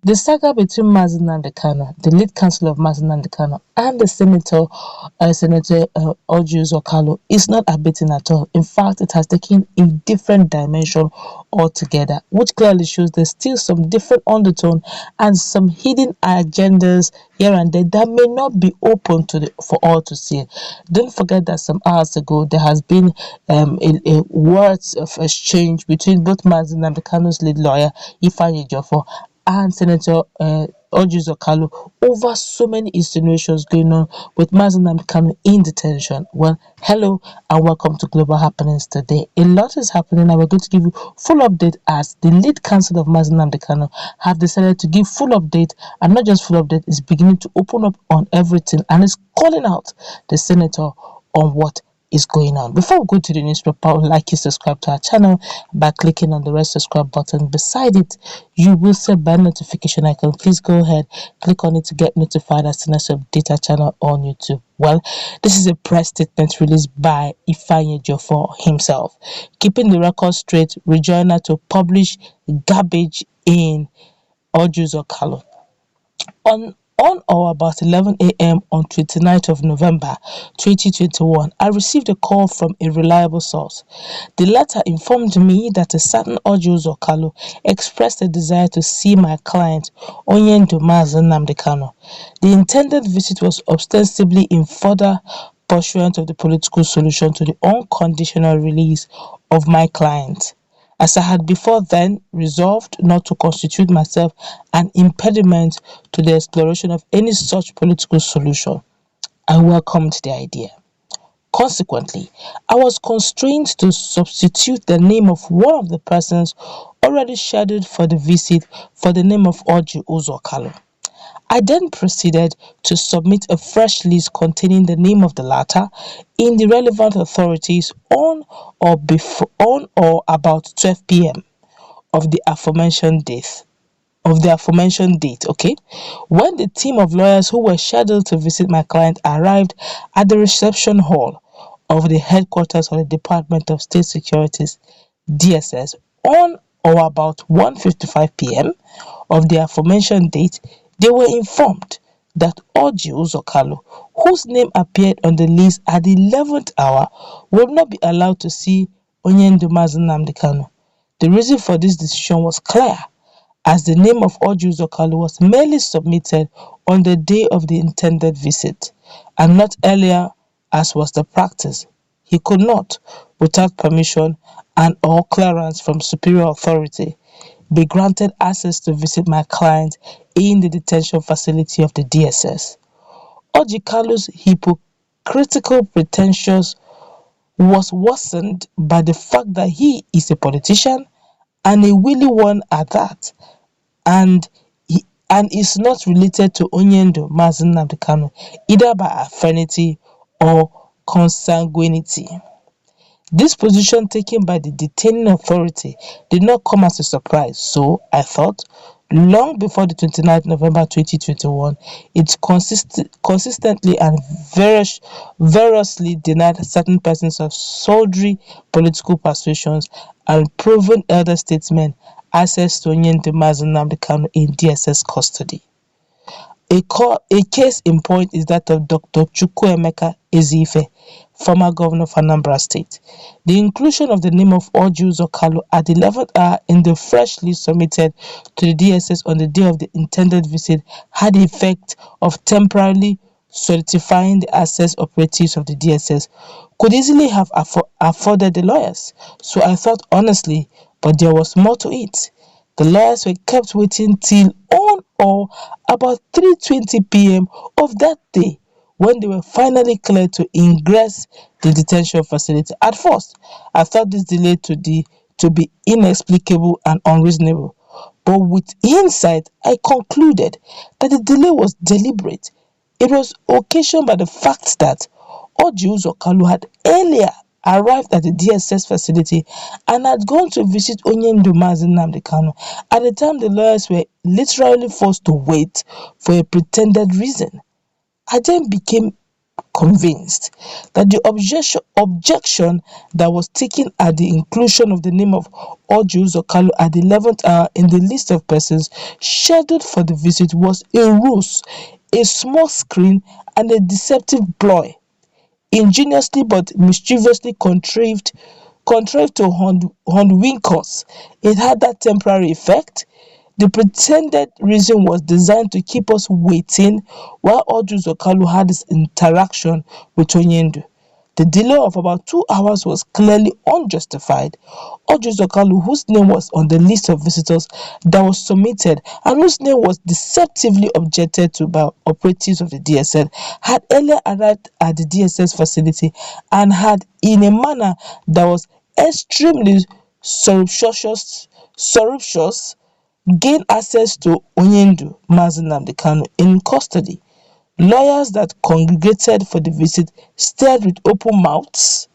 The saga between Nnamdi Kanu, the lead counsel of Nnamdi Kanu, and the Senator Orji Uzor Kalu is not abating at all. In fact, it has taken a different dimension altogether, which clearly shows there's still some different undertone and some hidden agendas here and there that may not be open for all to see. Don't forget that some hours ago there has been a words of exchange between both Nnamdi Kanu's lead lawyer Ifeanyi Ejiofo and Senator Orji Uzor Kalu over so many insinuations going on with Nnamdi Kanu in detention. Well, hello and welcome to Global Happenings today. A lot is happening and we're going to give you full update as the lead counsel of Nnamdi Kanu have decided to give full update, and not just full update, is beginning to open up on everything and is calling out the senator on what is going on. Before we go to the newspaper, I would like you to subscribe to our channel by clicking on the red subscribe button. Beside it, you will see a bell notification icon. Please go ahead, click on it to get notified as soon as we update our channel on YouTube. Well, this is a press statement released by Ifeanyi Ejiofo himself, keeping the record straight, rejoinder to publish garbage in Orji Uzor Kalu. On or about 11 a.m. on 29th of November 2021, I received a call from a reliable source. The letter informed me that a certain Orji Uzor Kalu expressed a desire to see my client, Nnamdi Kanu. The intended visit was ostensibly in further pursuant of the political solution to the unconditional release of my client, as I had before then resolved not to constitute myself an impediment to the exploration of any such political solution. I welcomed the idea. Consequently, I was constrained to substitute the name of one of the persons already scheduled for the visit for the name of Orji Uzor Kalu. I then proceeded to submit a fresh list containing the name of the latter in the relevant authorities on or about 12 p.m. of the aforementioned date. Okay, when the team of lawyers who were scheduled to visit my client arrived at the reception hall of the headquarters of the Department of State Securities (DSS) on or about 1:55 p.m. of the aforementioned date, they were informed that Orji Uzor Kalu, whose name appeared on the list at the 11th hour, would not be allowed to see Nnamdi Kanu. The reason for this decision was clear, as the name of Orji Uzor Kalu was merely submitted on the day of the intended visit, and not earlier as was the practice. He could not, without permission and or clearance from superior authority, be granted access to visit my client in the detention facility of the DSS. Orji Kalu's hypocritical pretensions was worsened by the fact that he is a politician, and a willy one at that, and is not related to Nnamdi Kanu either by affinity or consanguinity. This position taken by the detaining authority did not come as a surprise, so I thought, long before the 29th November 2021, it consistently and variously denied certain persons of sundry political persuasions and proven elder statesmen access to Nnamdi Kanu in DSS custody. A case in point is that of Dr. Chukwuemeka Ezeife, former governor of Anambra State. The inclusion of the name of Orji Uzor Kalu at the 11th hour in the fresh list submitted to the DSS on the day of the intended visit had the effect of temporarily solidifying the access operatives of the DSS could easily have afforded the lawyers. So I thought honestly, but there was more to it. The lawyers were kept waiting till on or about 3:20 p.m. of that day when they were finally cleared to ingress the detention facility. At first, I thought this delay to be inexplicable and unreasonable, but with hindsight, I concluded that the delay was deliberate. It was occasioned by the fact that Orji Uzor Kalu had earlier arrived at the DSS facility and had gone to visit Nnamdi Kanu at the time the lawyers were literally forced to wait for a pretended reason. I then became convinced that the objection that was taken at the inclusion of the name of Orji Uzor Kalu at the 11th hour in the list of persons scheduled for the visit was a ruse, a small screen, and a deceptive ploy, ingeniously but mischievously contrived to hoodwink us. It had that temporary effect. The pretended reason was designed to keep us waiting while Orji Uzor Kalu had his interaction with Onyendu. The delay of about 2 hours was clearly unjustified. Orji Uzor Kalu, whose name was on the list of visitors that was submitted and whose name was deceptively objected to by operatives of the DSS, had earlier arrived at the DSS facility and had, in a manner that was extremely surreptitious, gained access to Onyendu Nnamdi Kanu in custody. Lawyers that congregated for the visit stared with open mouths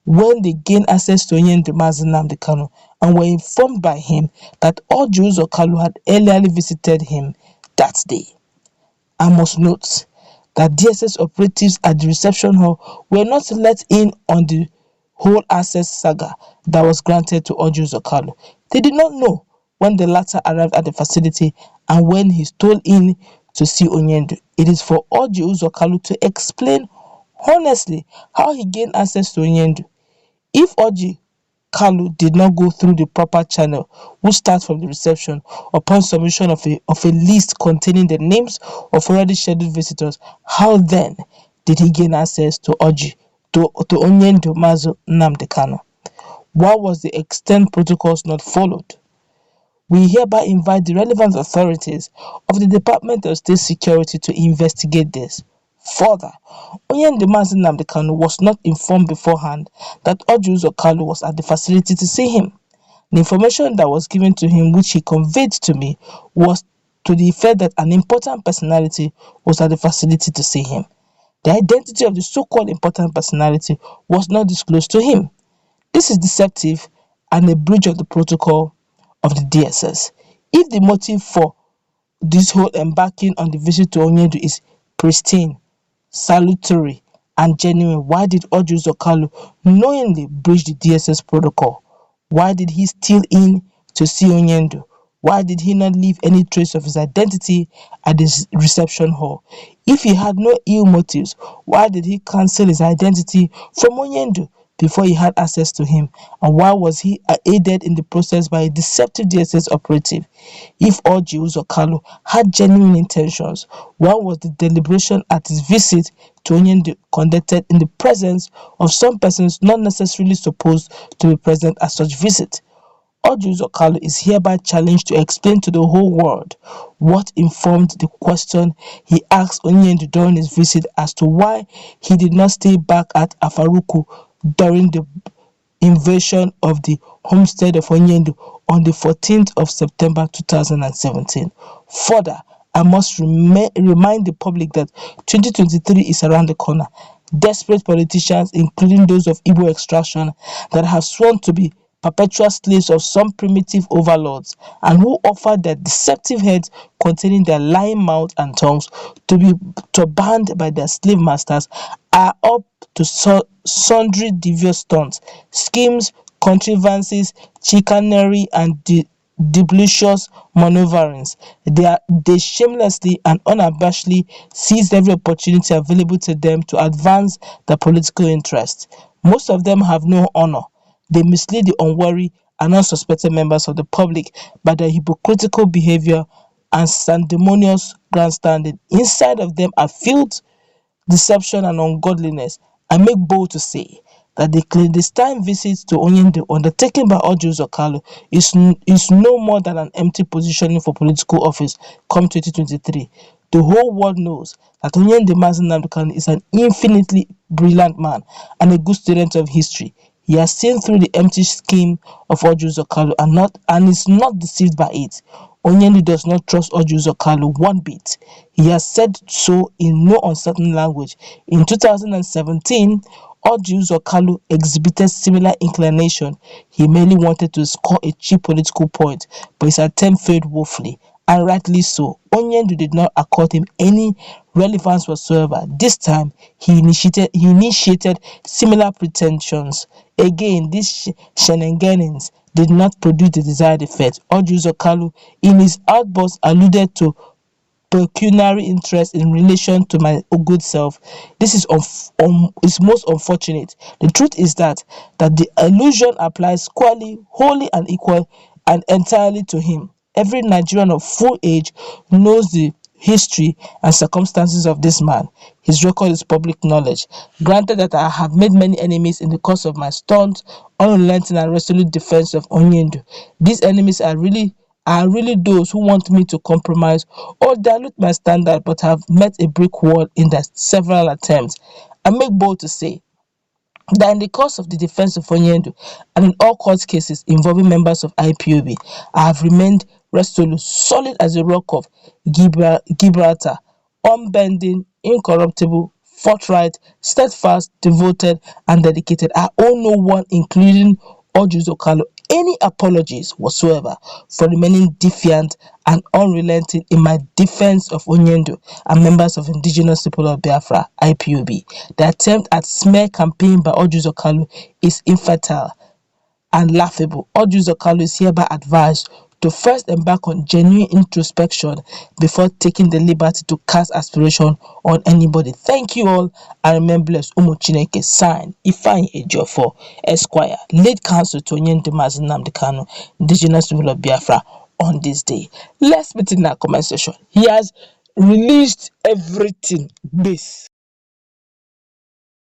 when they gained access to Onyendu Nnamdi Kanu and were informed by him that Orji Uzor Kalu had earlier visited him that day. I must note that DSS operatives at the reception hall were not let in on the whole access saga that was granted to Orji Uzor Kalu. They did not know when the latter arrived at the facility and when he stole in to see Onyendu. It is for Orji Uzor Kalu to explain honestly how he gained access to Onyendu. If Orji Kalu did not go through the proper channel, which starts from the reception, upon submission of a list containing the names of already scheduled visitors, how then did he gain access to Onyendu Nnamdi Kanu? Why was the extant protocols not followed? We hereby invite the relevant authorities of the Department of State Security to investigate this. Further, Onyendu Nnamdi Kanu was not informed beforehand that Orji Uzor Kalu was at the facility to see him. The information that was given to him, which he conveyed to me, was to the effect that an important personality was at the facility to see him. The identity of the so-called important personality was not disclosed to him. This is deceptive and a breach of the protocol of the DSS. If the motive for this whole embarking on the visit to Onyendu is pristine, salutary, and genuine, why did Orji Uzor Kalu knowingly breach the DSS protocol? Why did he steal in to see Onyendu? Why did he not leave any trace of his identity at the reception hall? If he had no ill motives, why did he cancel his identity from Onyendu before he had access to him? And why was he aided in the process by a deceptive DSS operative? If Orji Uzor Kalu had genuine intentions, why was the deliberation at his visit to Onyendu conducted in the presence of some persons not necessarily supposed to be present at such visit? Orji Uzor Kalu is hereby challenged to explain to the whole world what informed the question he asked Onyendu during his visit as to why he did not stay back at Afarakwu during the invasion of the homestead of Onyendu on the 14th of September 2017. Further, I must remind the public that 2023 is around the corner. Desperate politicians, including those of Igbo extraction, that have sworn to be perpetual slaves of some primitive overlords and who offer their deceptive heads containing their lying mouths and tongues to be banned by their slave masters, are up to sundry devious stunts, schemes, contrivances, chicanery, and debaucherous maneuverings. They shamelessly and unabashedly seized every opportunity available to them to advance their political interests. Most of them have no honor. They mislead the unwary and unsuspecting members of the public by their hypocritical behavior and sanctimonious grandstanding. Inside of them are filth, deception, and ungodliness. I make bold to say that the clandestine visit to Onyendu undertaken by Orji Uzor Kalu is no more than an empty positioning for political office come 2023. The whole world knows that Onyendu Nnamdi Kanu is an infinitely brilliant man and a good student of history. He has seen through the empty scheme of Orji Uzor Kalu and is not deceived by it. Onyendu does not trust Orji Uzor Kalu one bit. He has said so in no uncertain language. In 2017, Orji Uzor Kalu exhibited similar inclination. He merely wanted to score a cheap political point, but his attempt failed woefully. and rightly so. Onyendu did not accord him any relevance whatsoever. This time, he initiated similar pretensions. Again, these shenanigans did not produce the desired effect. Orji Uzor Kalu, in his outburst, alluded to pecuniary interest in relation to my good self. This is most unfortunate. The truth is that the allusion applies squarely, wholly and equal and entirely to him. Every Nigerian of full age knows the history and circumstances of this man. His record is public knowledge. Granted that I have made many enemies in the course of my staunch, unrelenting and resolute defense of Onyendu. These enemies are really those who want me to compromise or dilute my standard, but have met a brick wall in their several attempts. I make bold to say that in the course of the defense of Onyendu and in all court cases involving members of IPOB, I have remained resolute, solid as a rock of Gibraltar, unbending, incorruptible, forthright, steadfast, devoted, and dedicated. I owe no one, including Orji Uzor Kalu, any apologies whatsoever for remaining defiant and unrelenting in my defense of Onyendu and members of indigenous people of Biafra, IPOB. The attempt at smear campaign by Orji Uzor Kalu is infantile and laughable. Orji Uzor Kalu is hereby advised to first embark on genuine introspection before taking the liberty to cast aspiration on anybody. Thank you all and remain blessed. Umu Chineke, signed Ifeanyi Ejiofo Esquire, lead counsel to Onyendu Nnamdi Kanu, indigenous people of Biafra, on this day. Let's meet in our comment section. He has released everything. This.